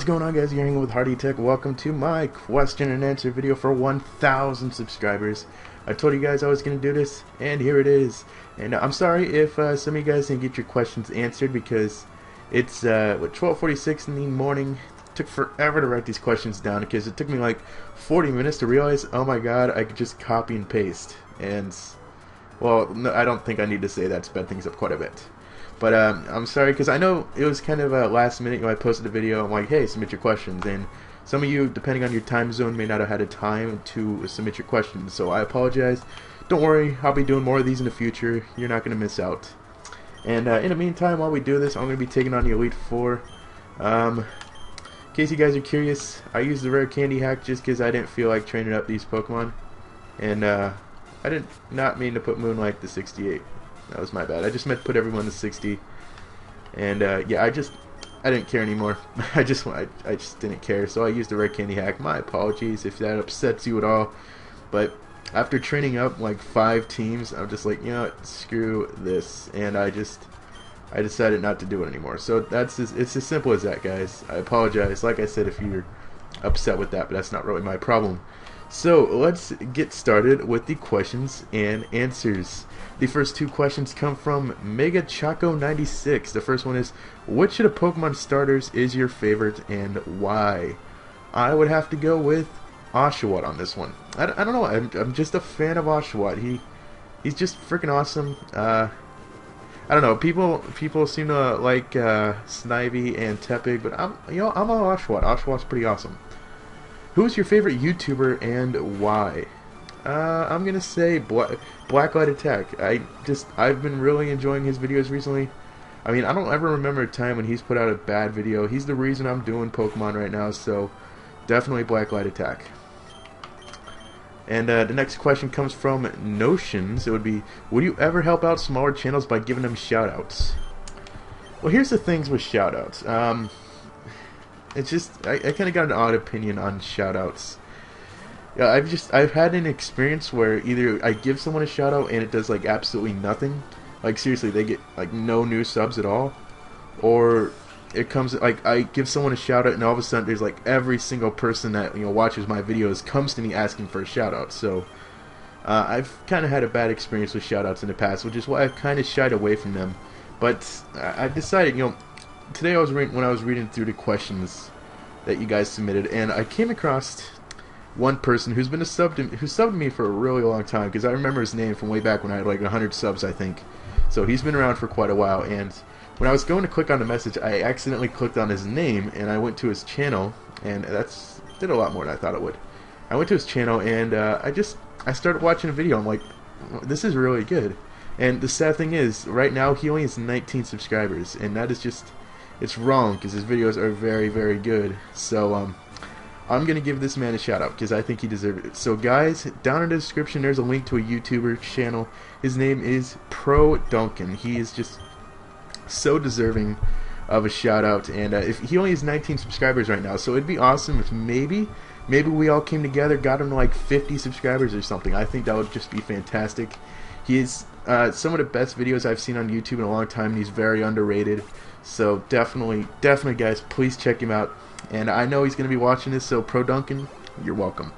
What's going on, guys? You're hanging with Hardy Tech. Welcome to my question and answer video for 1,000 subscribers. I told you guys I was going to do this, and here it is. And I'm sorry if some of you guys didn't get your questions answered, because it's 12:46 in the morning. It took forever to write these questions down, because it took me like 40 minutes to realize, oh my god, I could just copy and paste. And, well, no, I don't think I need to say that. Sped things up quite a bit. But I'm sorry, because I know it was kind of last minute. I posted a video. I'm like, hey, submit your questions. And some of you, depending on your time zone, may not have had a time to submit your questions. So I apologize. Don't worry. I'll be doing more of these in the future. You're not going to miss out. And in the meantime, while we do this, I'm going to be taking on the Elite Four. In case you guys are curious, I used the rare candy hack just because I didn't feel like training up these Pokemon. And I did not mean to put Moonlight to 68. That was my bad. I just meant to put everyone to 60, and yeah, I didn't care anymore. I just didn't care, so I used the red candy hack. My apologies if that upsets you at all, but after training up like 5 teams, I'm just like, you know what, screw this, and I decided not to do it anymore. So it's as simple as that, guys. I apologize, like I said, if you're upset with that, but that's not really my problem. So let's get started with the questions and answers. The first 2 questions come from Mega Choco 96. The first one is, which of the Pokemon starters is your favorite and why? I would have to go with Oshawott on this one. I don't know. I'm just a fan of Oshawott. He's just freaking awesome. I don't know. People seem to like Snivy and Tepig, but I'm on Oshawott. Oshawott's pretty awesome. Who's your favorite YouTuber and why? I'm gonna say Blacklight Attack. I've been really enjoying his videos recently. I mean, I don't ever remember a time when he's put out a bad video. He's the reason I'm doing Pokemon right now, so definitely Blacklight Attack. And the next question comes from Notions. It would be, would you ever help out smaller channels by giving them shoutouts? Well, here's the things with shoutouts. It's just, I kind of got an odd opinion on shoutouts. Yeah, I've had an experience where either I give someone a shout out and it does like absolutely nothing, like seriously they get like no new subs at all, or it comes like I give someone a shout out and all of a sudden there's like every single person that watches my videos comes to me asking for a shout out. So I've kind of had a bad experience with shout outs in the past, which is why I've kind of shied away from them. But I've decided, today when I was reading through the questions that you guys submitted, and I came across one person who's been who subbed me for a really long time, because I remember his name from way back when I had like 100 subs, I think. So he's been around for quite a while, and when I was going to click on the message, I accidentally clicked on his name, and I went to his channel, and did a lot more than I thought it would. I went to his channel, and I started watching a video. I'm like, this is really good. And the sad thing is, right now he only has 19 subscribers, and that is just, it's wrong, because his videos are very, very good. So I'm going to give this man a shout out because I think he deserved it. So guys, down in the description there's a link to a YouTuber channel. His name is ProDuncan. He is just so deserving of a shout out, and if he only has 19 subscribers right now, so it'd be awesome if maybe we all came together, got him to like 50 subscribers or something. I think that would just be fantastic. He is some of the best videos I've seen on YouTube in a long time, and he's very underrated. So definitely guys, please check him out. And I know he's going to be watching this, so ProDuncan, you're welcome.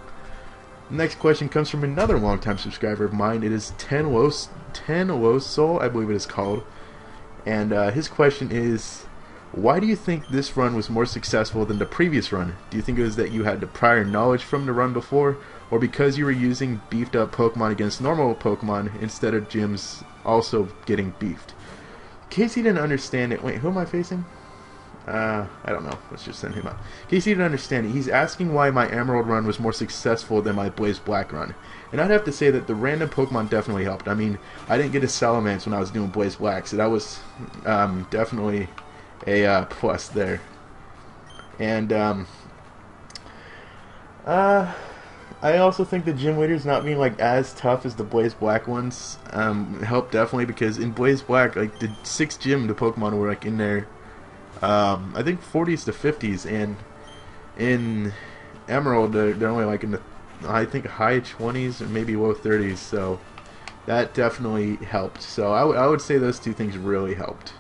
Next question comes from another longtime subscriber of mine. It is Ten Soul, I believe it is called. And his question is, why do you think this run was more successful than the previous run? Do you think it was that you had the prior knowledge from the run before, or because you were using beefed up Pokemon against normal Pokemon instead of gyms also getting beefed? In case he didn't understand it, wait, who am I facing? I don't know. Let's just send him out. In case you didn't understand it, he's asking why my Emerald run was more successful than my Blaze Black run. And I'd have to say that the random Pokemon definitely helped. I mean, I didn't get a Salamence when I was doing Blaze Black, so that was definitely a plus there. And I also think the gym leaders not being like as tough as the Blaze Black ones helped definitely, because in Blaze Black, like the 6 gym, the Pokemon were like in there. I think 40s to 50s, and in Emerald they're only like in the, I think, high 20s or maybe low 30s, so that definitely helped. So I would say those 2 things really helped.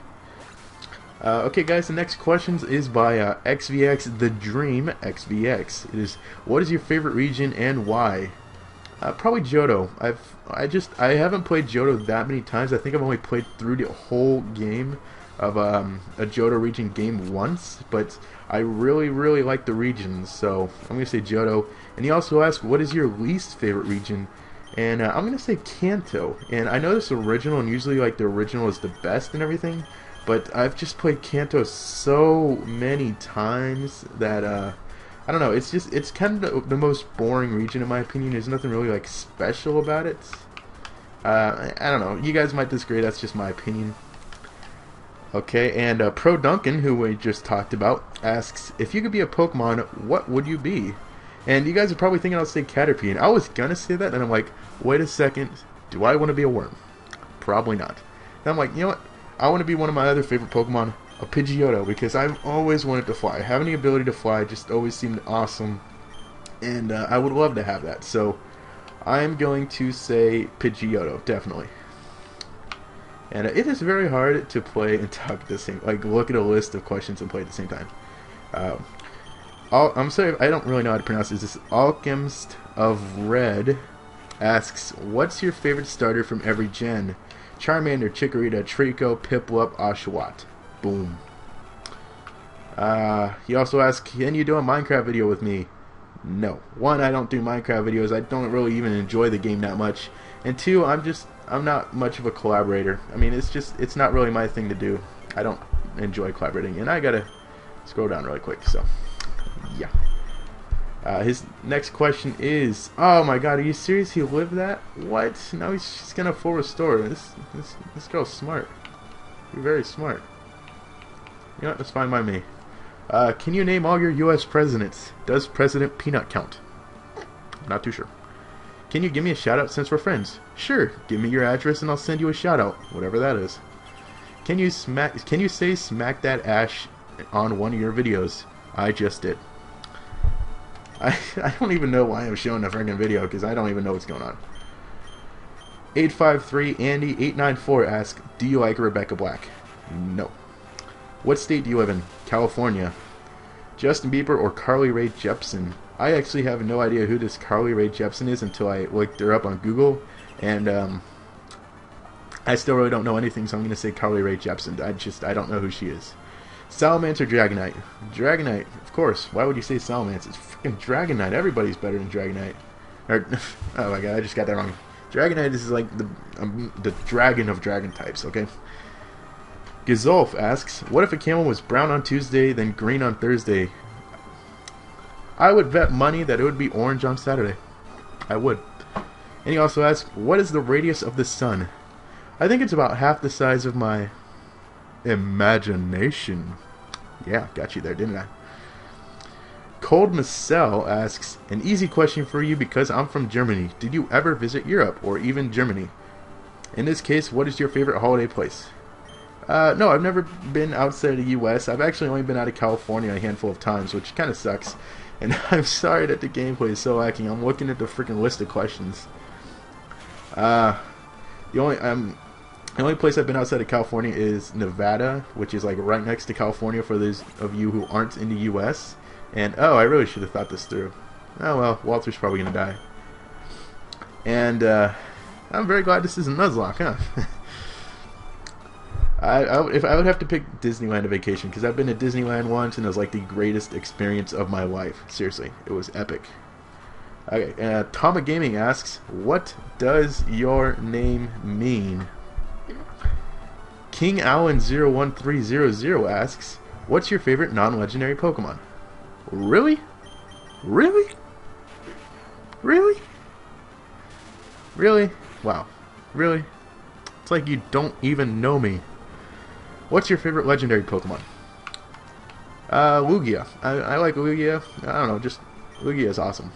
Okay, guys, the next question is by XVX The Dream XVX. It is, what is your favorite region and why? Probably Johto. I haven't played Johto that many times. I think I've only played through the whole game of a Johto region game once, but I really like the regions, so I'm gonna say Johto. And he also asked, what is your least favorite region? And I'm gonna say Kanto. And I know this original, and usually like the original is the best and everything, but I've just played Kanto so many times that I don't know. It's kind of the most boring region in my opinion. There's nothing really like special about it. I don't know. You guys might disagree. That's just my opinion. Okay, and ProDuncan, who we just talked about, asks, if you could be a Pokemon, what would you be? And you guys are probably thinking I'll say Caterpie, and I was gonna say that, and I'm like, wait a second, do I want to be a worm? Probably not. And I'm like, you know what? I want to be one of my other favorite Pokemon, a Pidgeotto, because I've always wanted to fly. Having the ability to fly just always seemed awesome, and I would love to have that. So I'm going to say Pidgeotto, definitely. And it is very hard to play and talk at the same, like look at a list of questions and play at the same time. I'm sorry, I don't really know how to pronounce this. This Alchemist of Red asks, what's your favorite starter from every gen? Charmander, Chikorita, Trico, Piplup, Oshawott. Boom. He also asks, can you do a Minecraft video with me? No. One, I don't do Minecraft videos. I don't really even enjoy the game that much. And two, I'm not much of a collaborator. I mean, it's not really my thing to do. I don't enjoy collaborating. And I gotta scroll down really quick, so yeah. His next question is, oh my god, are you serious? He lived that? What? Now she's gonna full restore. This girl's smart. You're very smart. You know what? That's fine by me. Can you name all your U.S. presidents? Does President Peanut count? Not too sure. Can you give me a shout out since we're friends? Sure. Give me your address and I'll send you a shout out, whatever that is. Can you say smack that Ash on one of your videos? I just did. I don't even know why I'm showing a freaking video because I don't even know what's going on. 853 Andy 894 asks, do you like Rebecca Black? No. What state do you live in? California. Justin Bieber or Carly Rae Jepsen? I actually have no idea who this Carly Rae Jepsen is until I looked her up on Google, and I still really don't know anything, so I'm going to say Carly Rae Jepsen. I don't know who she is. Salamence or Dragonite? Dragonite, of course. Why would you say Salamence? It's freaking Dragonite. Everybody's better than Dragonite. Or, oh my god, I just got that wrong. Dragonite is like the dragon of dragon types, okay? Gazolf asks, what if a camel was brown on Tuesday, then green on Thursday? I would bet money that it would be orange on Saturday. I would. And he also asks, what is the radius of the sun? I think it's about half the size of my imagination. Yeah, got you there, didn't I? Cold Marcel asks, an easy question for you because I'm from Germany. Did you ever visit Europe or even Germany? In this case, what is your favorite holiday place? No, I've never been outside of the U.S. I've actually only been out of California a handful of times, which kind of sucks. And I'm sorry that the gameplay is so lacking. I'm looking at the freaking list of questions. The only place I've been outside of California is Nevada, which is like right next to California for those of you who aren't in the U.S. And, oh, I really should have thought this through. Oh, well, Walter's probably going to die. And, I'm very glad this isn't Nuzlocke, huh? If I would have to pick Disneyland a vacation, because I've been to Disneyland once, and it was like the greatest experience of my life. Seriously, it was epic. Okay, Tama Gaming asks, what does your name mean? King Allen 01300 asks, what's your favorite non-legendary Pokemon? Really? Really? Really? Really? Wow. Really? It's like you don't even know me. What's your favorite legendary Pokemon? Lugia. I like Lugia. I don't know, just Lugia is awesome.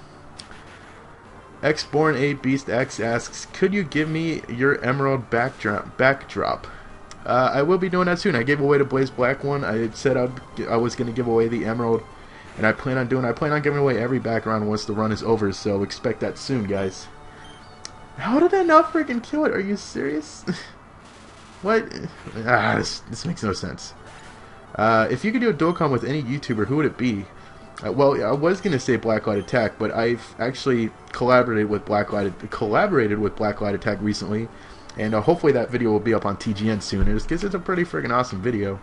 Xborn 8 Beast X asks, could you give me your Emerald backdrop? I will be doing that soon. I gave away the Blaze Black one. I said I was going to give away the Emerald, and I plan on giving away every background once the run is over, so expect that soon, guys. How did I not freaking kill it? Are you serious? What? This makes no sense. If you could do a Dokkan with any YouTuber, who would it be? Well, I was gonna say Blacklight Attack, but I've actually collaborated with Blacklight Attack recently, and hopefully that video will be up on TGN soon. Because it's a pretty freaking awesome video.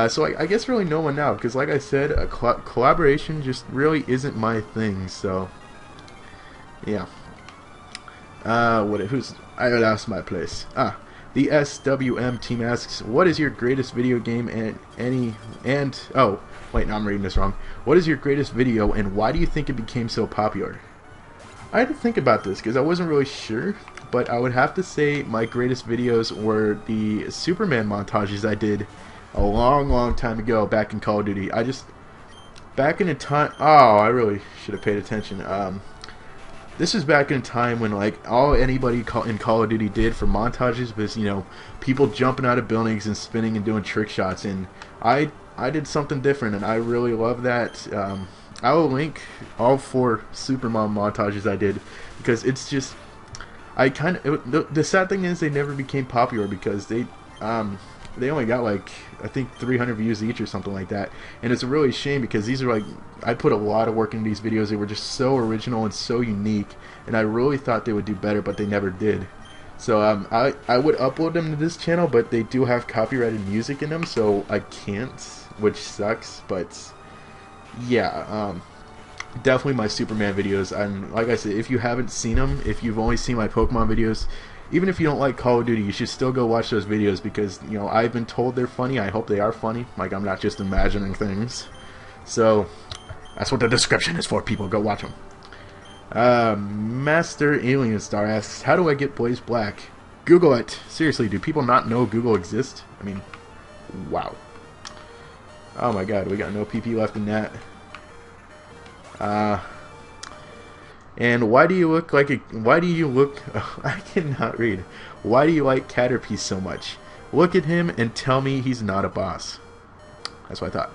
So I guess really no one now, because like I said, collaboration just really isn't my thing. So yeah. I lost my place. The SWM team asks, what is your greatest video game oh, wait, no, I'm reading this wrong. What is your greatest video and why do you think it became so popular? I had to think about this because I wasn't really sure, but I would have to say my greatest videos were the Superman montages I did a long time ago back in Call of Duty. Back in a time, oh, I really should have paid attention. This is back in a time when like all anybody in Call of Duty did for montages was, you know, people jumping out of buildings and spinning and doing trick shots, and I did something different, and I really love that. I will link all 4 Superman montages I did because it's just the sad thing is they never became popular because they only got like I think 300 views each or something like that, and it's a really shame because these are like I put a lot of work into these videos. They were just so original and so unique, and I really thought they would do better, but they never did. So I would upload them to this channel, but they do have copyrighted music in them, so I can't, which sucks. But yeah, definitely my Superman videos. And like I said, if you haven't seen them, if you've only seen my Pokemon videos, even if you don't like Call of Duty, you should still go watch those videos because, you know, I've been told they're funny. I hope they are funny. Like, I'm not just imagining things. So, that's what the description is for, people. Go watch them. Master Alien Star asks, how do I get Blaze Black? Google it. Seriously, do people not know Google exists? I mean, wow. Oh my god, we got no PP left in that. And why do you look like oh, I cannot read. Why do you like Caterpie so much? Look at him and tell me he's not a boss. That's what I thought.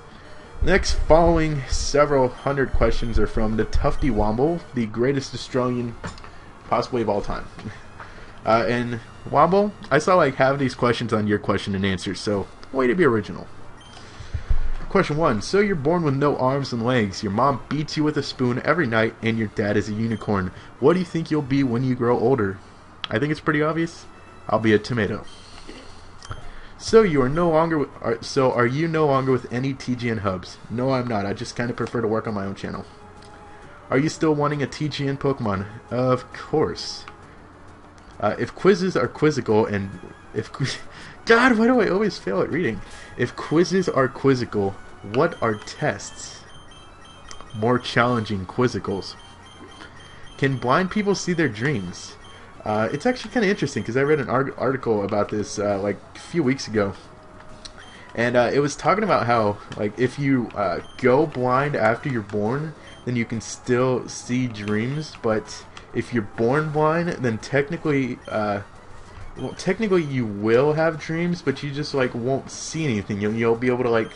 Next, following several hundred questions are from the Tufty Womble, the greatest Australian possibly of all time. And Womble, I saw like half of these questions on your question and answers, so way to be original. Question 1. So you're born with no arms and legs. Your mom beats you with a spoon every night, and your dad is a unicorn. What do you think you'll be when you grow older? I think it's pretty obvious. I'll be a tomato. So you are no longer. Are you no longer with any TGN hubs? No, I'm not. I just kind of prefer to work on my own channel. Are you still wanting a TGN Pokemon? Of course. If quizzes are quizzical and if God, why do I always fail at reading? If quizzes are quizzical, what are tests? More challenging quizzicals. Can blind people see their dreams? It's actually kind of interesting because I read an article about this like a few weeks ago, and it was talking about how like if you go blind after you're born, then you can still see dreams, but if you're born blind, then technically you will have dreams, but you just like won't see anything. You'll be able to like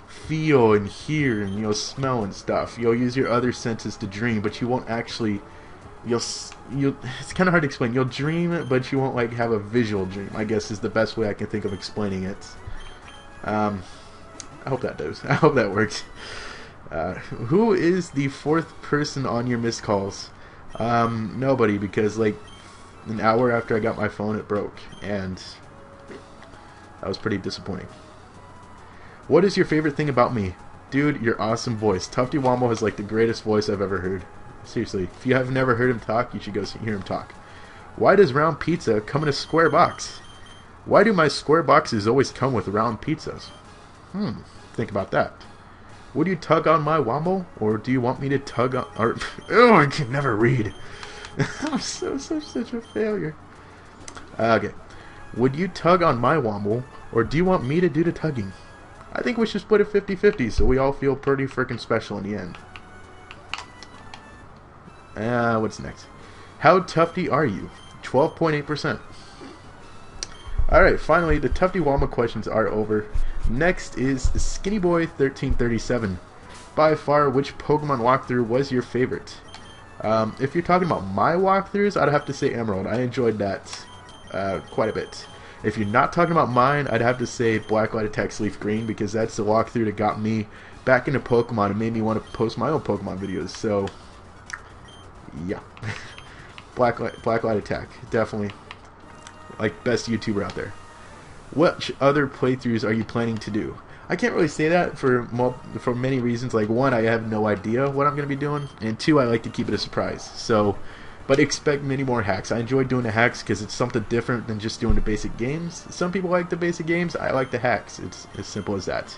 feel and hear and smell and stuff. You'll use your other senses to dream, but you won't actually. It's kind of hard to explain. You'll dream, but you won't like have a visual dream, I guess is the best way I can think of explaining it. I hope that does. I hope that works. Who is the 4th person on your missed calls? Nobody, because like an hour after I got my phone it broke, and that was pretty disappointing. What is your favorite thing about me? Dude, your awesome voice. Tufty Womble has like the greatest voice I've ever heard. Seriously, if you have never heard him talk, you should go hear him talk. Why does round pizza come in a square box? Why do my square boxes always come with round pizzas? Think about that. Would you tug on my Womble, or do you want me to tug on... Oh, I can never read. I'm such a failure. Okay. Would you tug on my Womble, or do you want me to do the tugging? I think we should split it 50-50 so we all feel pretty freaking special in the end. What's next? How tufty are you? 12.8%. Alright, finally, the Tufty Womble questions are over. Next is Skinny Boy 1337. By far, which Pokemon walkthrough was your favorite? If you're talking about my walkthroughs, I'd have to say Emerald. I enjoyed that quite a bit. If you're not talking about mine, I'd have to say Blacklight Attack Leaf Green, because that's the walkthrough that got me back into Pokemon and made me want to post my own Pokemon videos. So, yeah. Blacklight Attack, definitely, like, best YouTuber out there. Which other playthroughs are you planning to do? I can't really say that for many reasons. Like, one, I have no idea what I'm going to be doing, and two, I like to keep it a surprise. So, but expect many more hacks. I enjoy doing the hacks because it's something different than just doing the basic games. Some people like the basic games. I like the hacks. It's as simple as that.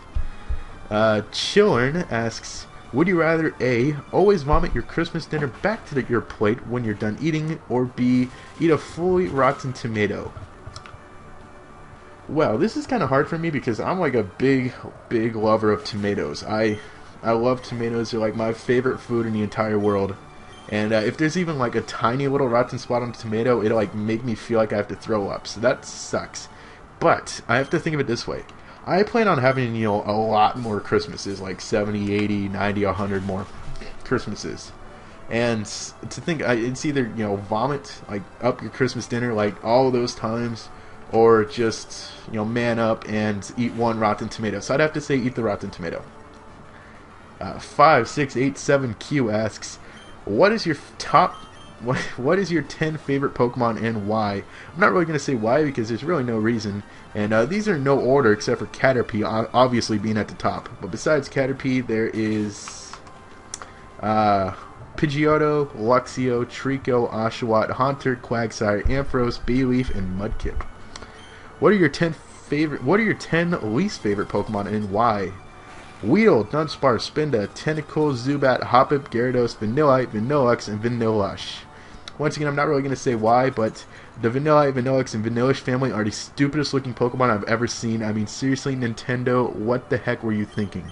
Chillern asks, would you rather A, always vomit your Christmas dinner back to your plate when you're done eating, or B, eat a fully rotten tomato? Well, this is kind of hard for me because I'm like a big lover of tomatoes. I love tomatoes. They're like my favorite food in the entire world. And if there's even like a tiny little rotten spot on a tomato, it'll like make me feel like I have to throw up. So that sucks. But I have to think of it this way. I plan on having, a lot more Christmases, like 70, 80, 90, 100 more Christmases. And to think, it's either, vomit, like, up your Christmas dinner, like, all of those times, or just, man up and eat one rotten tomato. So I'd have to say eat the rotten tomato. 5687Q asks, what is your what is your 10 favorite Pokemon and why? I'm not really going to say why because there's really no reason. And these are no order except for Caterpie obviously being at the top. But besides Caterpie, there is Pidgeotto, Luxio, Trico, Oshawott, Haunter, Quagsire, Ampharos, Bayleaf, and Mudkip. What are your 10 least favorite Pokemon and why? Weedle, Dunsparce, Spinda, Tentacle, Zubat, Hoppip, Gyarados, Vanillite, Vanilluxe, and Vanillush. Once again, I'm not really going to say why, but the Vanillite, Vanilluxe, and Vanillush family are the stupidest looking Pokemon I've ever seen. I mean, seriously, Nintendo, what the heck were you thinking?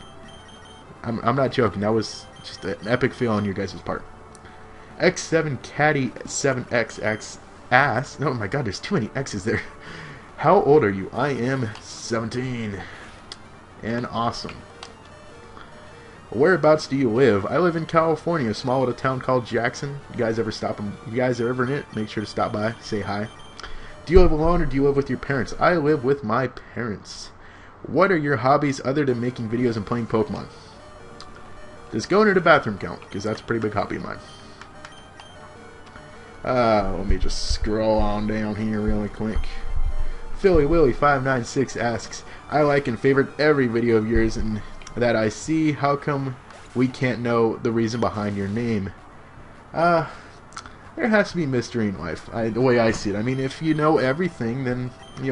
I'm not joking. That was just an epic fail on your guys' part. X7 Caddy 7XX asks, oh my god, there's too many X's there. How old are you? I am 17. And awesome. Whereabouts do you live? I live in California, a small little town called Jackson. You guys ever in it, make sure to stop by, say hi. Do you live alone or do you live with your parents? I live with my parents. What are your hobbies other than making videos and playing Pokemon? Does going to the bathroom count? Because that's a pretty big hobby of mine. Let me just scroll on down here really quick. Philly Willy 596 asks, I like and favorite every video of yours and that I see. How come we can't know the reason behind your name? There has to be mystery in life, the way I see it. I mean, if you know everything, then,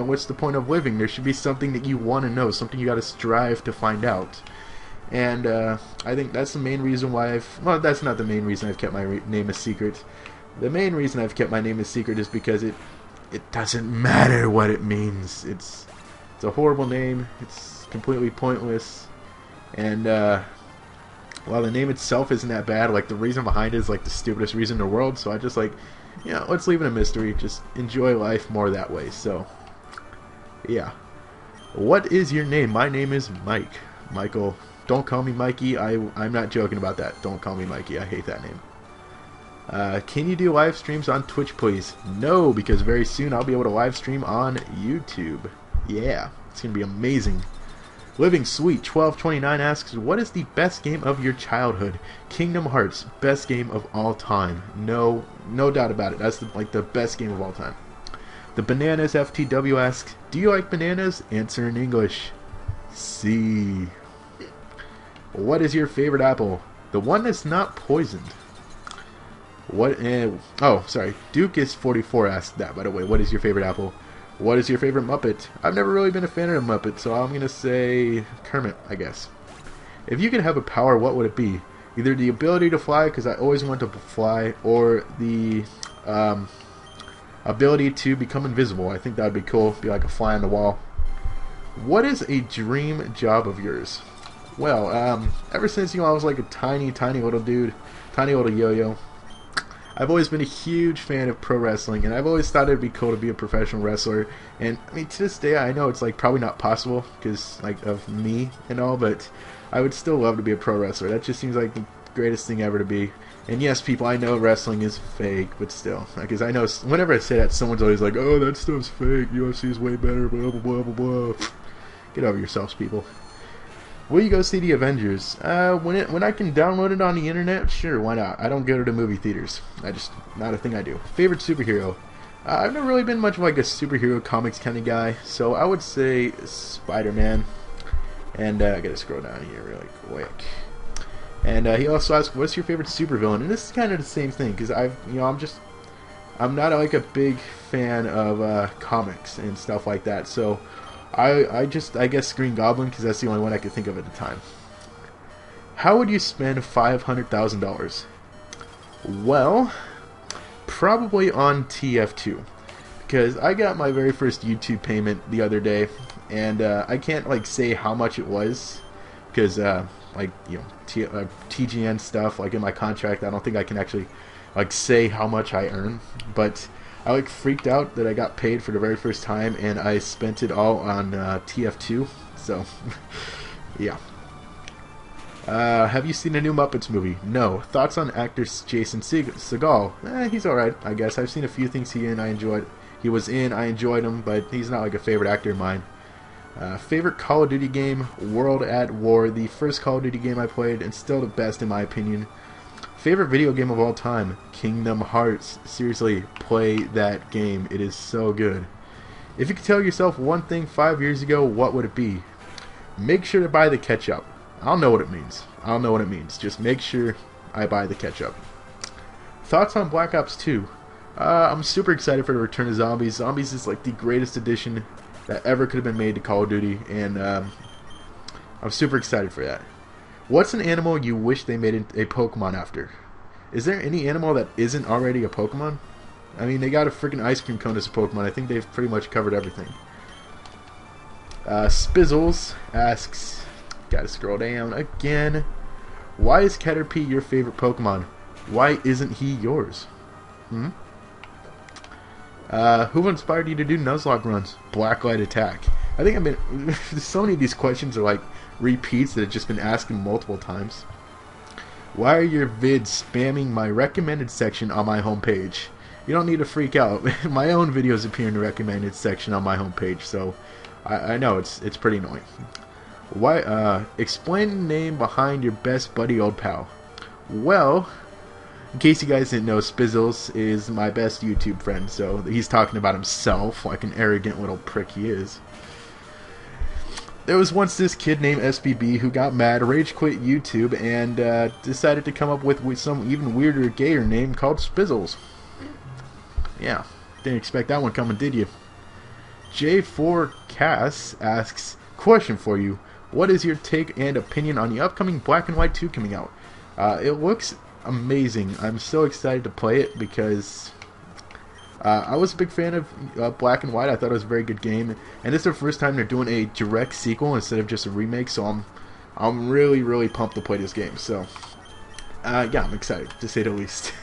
what's the point of living? There should be something that you want to know, something you got to strive to find out. And I think that's the main reason why well, that's not the main reason I've kept my name a secret. The main reason I've kept my name a secret is because it doesn't matter what it means. It's a horrible name. It's completely pointless. And while the name itself isn't that bad, like the reason behind it is like the stupidest reason in the world. So I just like, let's leave it a mystery. Just enjoy life more that way. So, yeah. What is your name? My name is Mike. Michael. Don't call me Mikey. I'm not joking about that. Don't call me Mikey. I hate that name. Can you do live streams on Twitch, please? No, because very soon I'll be able to live stream on YouTube. Yeah, it's going to be amazing. Living Sweet 1229 asks, what is the best game of your childhood? Kingdom Hearts, best game of all time. No doubt about it. That's the best game of all time. The Bananas FTW asks, do you like bananas? Answer in English. C. What is your favorite apple? The one that's not poisoned. What? Oh, sorry. Duke is 44 asked that, by the way. What is your favorite apple? What is your favorite Muppet? I've never really been a fan of the Muppet, so I'm going to say Kermit, I guess. If you could have a power, what would it be? Either the ability to fly, because I always want to fly, or the ability to become invisible. I think that would be cool. Be like a fly on the wall. What is a dream job of yours? Well, ever since, I was like a tiny little dude, tiny little yo-yo, I've always been a huge fan of pro wrestling, and I've always thought it'd be cool to be a professional wrestler. And I mean, to this day, I know it's like probably not possible because like of me and all, but I would still love to be a pro wrestler. That just seems like the greatest thing ever to be. And yes, people, I know wrestling is fake, but still, because I know whenever I say that, someone's always like, "Oh, that stuff's fake. UFC is way better." Blah blah blah blah blah. Get over yourselves, people. Will you go see the Avengers? When I can download it on the internet, sure, why not? I don't go to the movie theaters. Not a thing I do. Favorite superhero? I've never really been much of like a superhero comics kind of guy, so I would say Spider-Man. And I gotta scroll down here really quick. And he also asked, "What's your favorite supervillain?" And this is kind of the same thing, because I'm not like a big fan of comics and stuff like that. So I guess Green Goblin, because that's the only one I could think of at the time. How would you spend $500,000? Well, probably on TF2, because I got my very first YouTube payment the other day, and I can't like say how much it was, because TGN stuff, like in my contract, I don't think I can actually like say how much I earn, but I like freaked out that I got paid for the very first time, and I spent it all on TF2. So yeah. Have you seen the new Muppets movie? No. Thoughts on actor Jason Segel? He's alright, I guess. I've seen a few things he was in, I enjoyed him, but he's not like a favorite actor of mine. Favorite Call of Duty game? World at War, the first Call of Duty game I played, and still the best in my opinion. Favorite video game of all time? Kingdom Hearts. Seriously, play that game. It is so good. If you could tell yourself one thing 5 years ago, what would it be? Make sure to buy the ketchup. I don't know what it means. Just make sure I buy the ketchup. Thoughts on Black Ops 2? I'm super excited for the return of Zombies. Zombies is like the greatest addition that ever could have been made to Call of Duty, and I'm super excited for that. What's an animal you wish they made a Pokemon after? Is there any animal that isn't already a Pokemon? I mean, they got a freaking ice cream cone as a Pokemon. I think they've pretty much covered everything. Spizzles asks, gotta scroll down again. Why is Caterpie your favorite Pokemon? Why isn't he yours? Who inspired you to do Nuzlocke runs? Blacklight Attack. I think I've been... so many of these questions are like repeats that have just been asking multiple times. Why are your vids spamming my recommended section on my homepage? You don't need to freak out. My own videos appear in the recommended section on my homepage, so I know it's pretty annoying. Why? Explain the name behind your best buddy old pal. Well, in case you guys didn't know, Spizzles is my best YouTube friend, so he's talking about himself like an arrogant little prick he is. There was once this kid named SBB who got mad, rage quit YouTube, and decided to come up with some even weirder, gayer name called Spizzles. Yeah, didn't expect that one coming, did you? J4 Cass asks, question for you. What is your take and opinion on the upcoming Black and White 2 coming out? It looks amazing. I'm so excited to play it because I was a big fan of Black and White. I thought it was a very good game, and this is the first time they're doing a direct sequel instead of just a remake. So I'm really pumped to play this game. So yeah, I'm excited to say the least.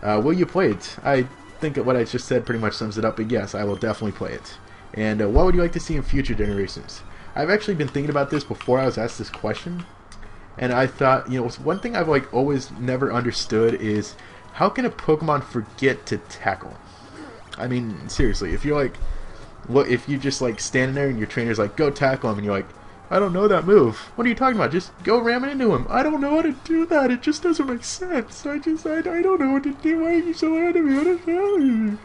Will you play it? I think what I just said pretty much sums it up. But yes, I will definitely play it. And what would you like to see in future generations? I've actually been thinking about this before I was asked this question. And I thought, you know, one thing I've like always never understood is how can a Pokemon forget to tackle? I mean, seriously, if you're like, what if you just like standing there and your trainer's like, go tackle him, and you're like, I don't know that move. What are you talking about? Just go ramming into him. I don't know how to do that. It just doesn't make sense. I don't know what to do. Why are you so hard to me? What to tell you?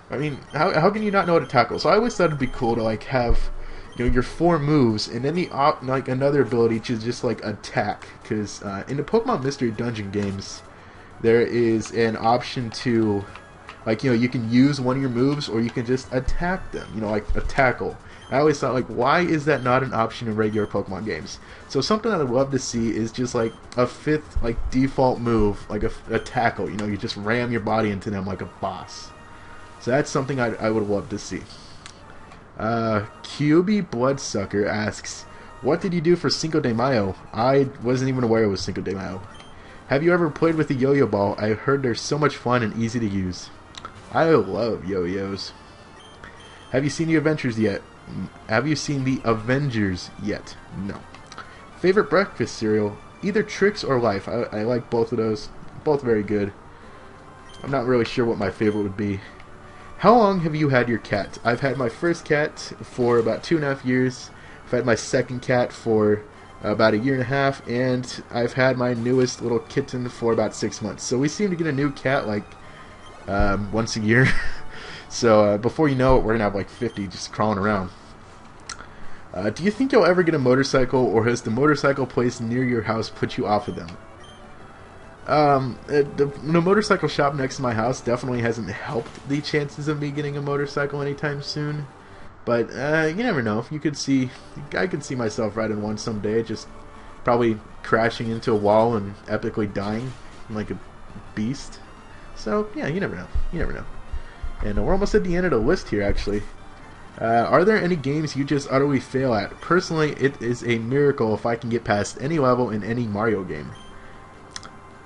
I mean, how can you not know how to tackle? So I always thought it'd be cool to like have, you know, your 4 moves and then like another ability to just like attack, because in the Pokemon Mystery Dungeon games there is an option to, like, you know, you can use one of your moves or you can just attack them, you know, like a tackle. I always thought, like, why is that not an option in regular Pokemon games? So something I'd love to see is just like a 5th like default move, like a tackle, you know, you just ram your body into them like a boss. So that's something I would love to see. QB Bloodsucker asks, what did you do for Cinco de Mayo? I wasn't even aware it was Cinco de Mayo. Have you ever played with a yo-yo ball? I heard they're so much fun and easy to use. I love yo-yos. Have you seen the Avengers yet? Have you seen the Avengers yet? No. Favorite breakfast cereal? either Tricks or Life. I like both of those. Both very good. I'm not really sure what my favorite would be. How long have you had your cat? I've had my first cat for about 2.5 years. I've had my second cat for about 1.5 years, and I've had my newest little kitten for about 6 months. So we seem to get a new cat like once a year. So before you know it, we're gonna have like 50 just crawling around. Do you think you'll ever get a motorcycle, or has the motorcycle place near your house put you off of them? The motorcycle shop next to my house definitely hasn't helped the chances of me getting a motorcycle anytime soon. But you never know. I could see myself riding one someday, just probably crashing into a wall and epically dying like a beast. So yeah, you never know. You never know. And we're almost at the end of the list here, actually. Are there any games you just utterly fail at? Personally, it is a miracle if I can get past any level in any Mario game.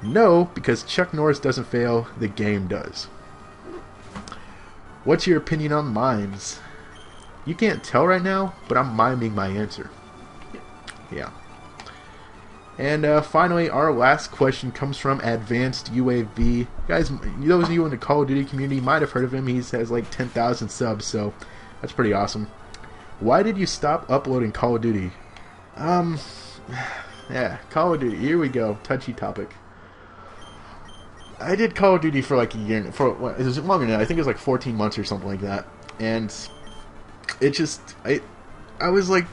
No, because Chuck Norris doesn't fail, the game does. What's your opinion on mimes? You can't tell right now, but I'm miming my answer. Yeah. And finally, our last question comes from Advanced UAV. Guys, those of you in the Call of Duty community might have heard of him. He has like 10,000 subs, so that's pretty awesome. Why did you stop uploading Call of Duty? Yeah, Call of Duty. Here we go. Touchy topic. I did Call of Duty for like a year. It was longer than that. I think it was like 14 months or something like that. And it just, I was like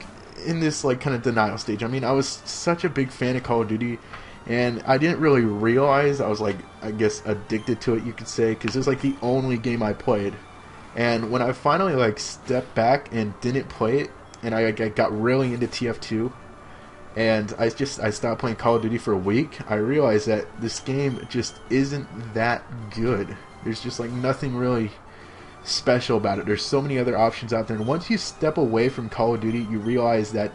in this like kind of denial stage. I mean, I was such a big fan of Call of Duty, and I didn't really realize I was like, I guess, addicted to it, you could say, because it was like the only game I played. And when I finally like stepped back and didn't play it, and I got really into TF2, and I stopped playing Call of Duty for a week, I realized that this game just isn't that good. There's just like nothing really special about it. There's so many other options out there, and once you step away from Call of Duty, you realize that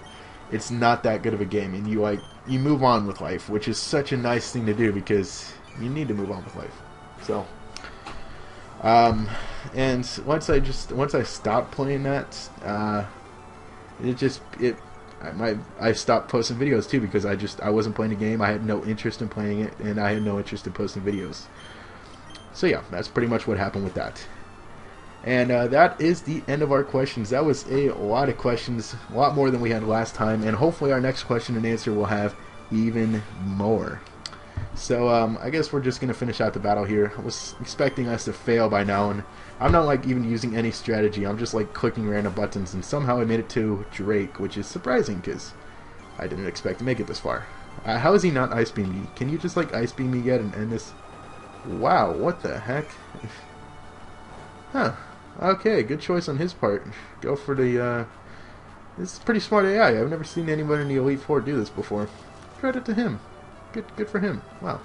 it's not that good of a game, and you move on with life, which is such a nice thing to do, because you need to move on with life. So and once I stopped playing that, I stopped posting videos too, because I wasn't playing the game. I had no interest in playing it, and I had no interest in posting videos. So yeah, that's pretty much what happened with that. And that is the end of our questions. That was a lot of questions, a lot more than we had last time, and hopefully our next question and answer will have even more. So I guess we're just going to finish out the battle here. I was expecting us to fail by now, and I'm not like even using any strategy. I'm just like clicking random buttons, and somehow I made it to Drake, which is surprising because I didn't expect to make it this far. How is he not ice beam me? Can you just like ice beam me yet and end this? Wow, what the heck? Huh. Okay, good choice on his part. Go for the, this is pretty smart AI. I've never seen anyone in the Elite Four do this before. Credit to him. Good for him. Wow.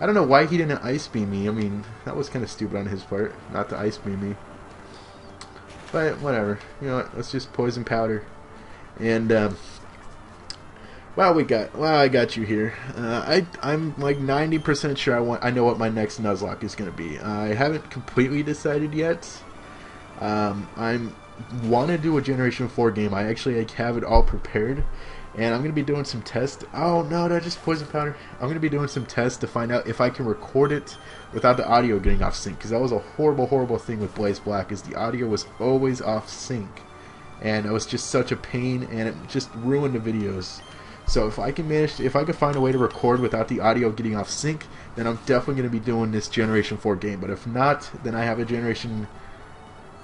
I don't know why he didn't ice beam me. I mean, that was kind of stupid on his part, not to ice beam me. But whatever. You know what? Let's just poison powder. And well, I got you here. I'm like 90% sure I know what my next Nuzlocke is gonna be. I haven't completely decided yet. I want to do a Generation 4 game. I actually have it all prepared. And I'm going to be doing some tests. Oh no, did I just poison powder? I'm going to be doing some tests to find out if I can record it without the audio getting off sync. Because that was a horrible thing with Blaze Black, is the audio was always off sync. And it was just such a pain, and it just ruined the videos. So if I can find a way to record without the audio getting off sync, then I'm definitely going to be doing this Generation 4 game. But if not, then I have a Generation...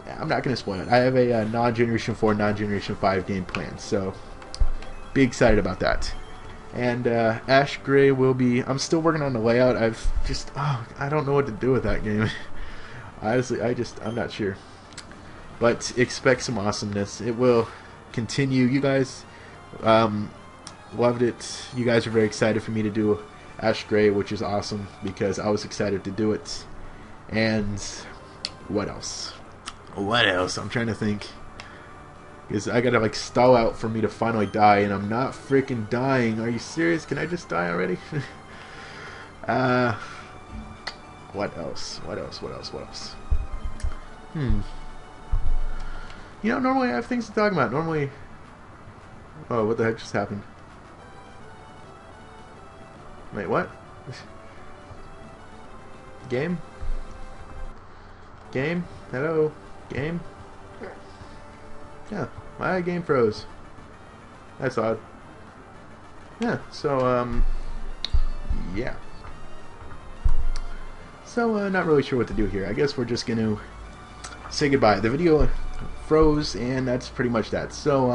I'm not going to spoil it. I have a non-Generation 4, non-Generation 5 game plan. So... be excited about that. And Ash Gray will be... I'm still working on the layout. I don't know what to do with that game. Honestly, I'm not sure. But expect some awesomeness. It will continue. You guys loved it. You guys are very excited for me to do Ash Gray, which is awesome, because I was excited to do it. And what else? I'm trying to think. Because I gotta like stall out for me to finally die, and I'm not freaking dying. Are you serious? Can I just die already? What else? You know, normally I have things to talk about. Normally... Oh, what the heck just happened? Wait, what? Game? Game? Hello? Game? Yeah, my game froze. That's odd. Yeah, so, yeah. So, not really sure what to do here. I guess we're just gonna say goodbye. The video froze, and that's pretty much that. So,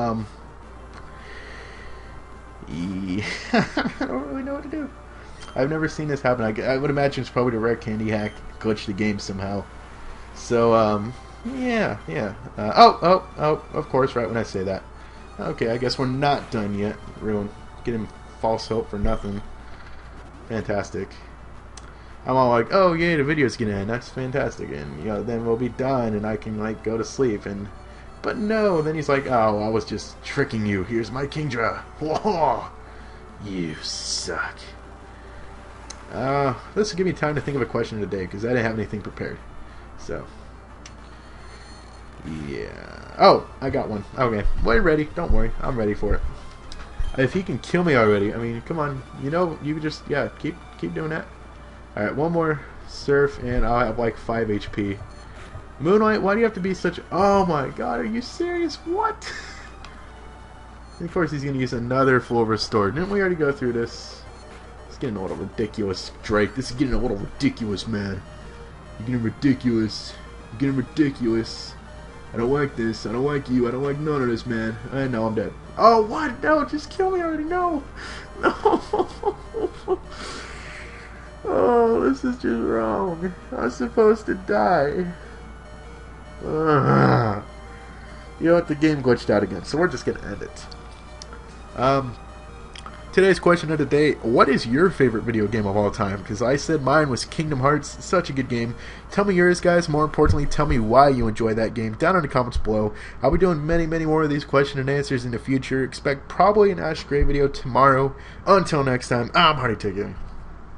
yeah, I don't really know what to do. I've never seen this happen. I would imagine it's probably the rare candy hack glitched the game somehow. So, yeah. Oh, of course, right when I say that. Okay, I guess we're not done yet. Ruin. Getting false hope for nothing. Fantastic. I'm all like, oh, yay, the video's gonna end. That's fantastic. And, then we'll be done and I can, like, go to sleep. But no, then he's like, oh, I was just tricking you. Here's my Kingdra. Whoa! You suck. This will give me time to think of a question of the day, because I didn't have anything prepared. So, yeah. Oh, I got one. Okay. We're ready. Don't worry. I'm ready for it. If he can kill me already, I mean, come on. You just, yeah, keep doing that. Alright, one more surf, and I'll have like 5 HP. Moonlight, why do you have to be such... Oh my god, are you serious? What? And of course he's going to use another full restore. Didn't we already go through this? It's getting a little ridiculous, Drake. This is getting a little ridiculous, man. You're getting ridiculous. You're getting ridiculous. I don't like this. I don't like you. I don't like none of this, man. I know I'm dead. Oh, what? No, just kill me already. No. No. Oh, this is just wrong. I'm supposed to die. You know what? The game glitched out again, so we're just gonna end it. Today's question of the day: what is your favorite video game of all time? Because I said mine was Kingdom Hearts. Such a good game. Tell me yours, guys. More importantly, tell me why you enjoy that game down in the comments below. I'll be doing many more of these question and answers in the future. Expect probably an Ash Gray video tomorrow. Until next time, I'm Hardy Ticket.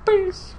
Peace.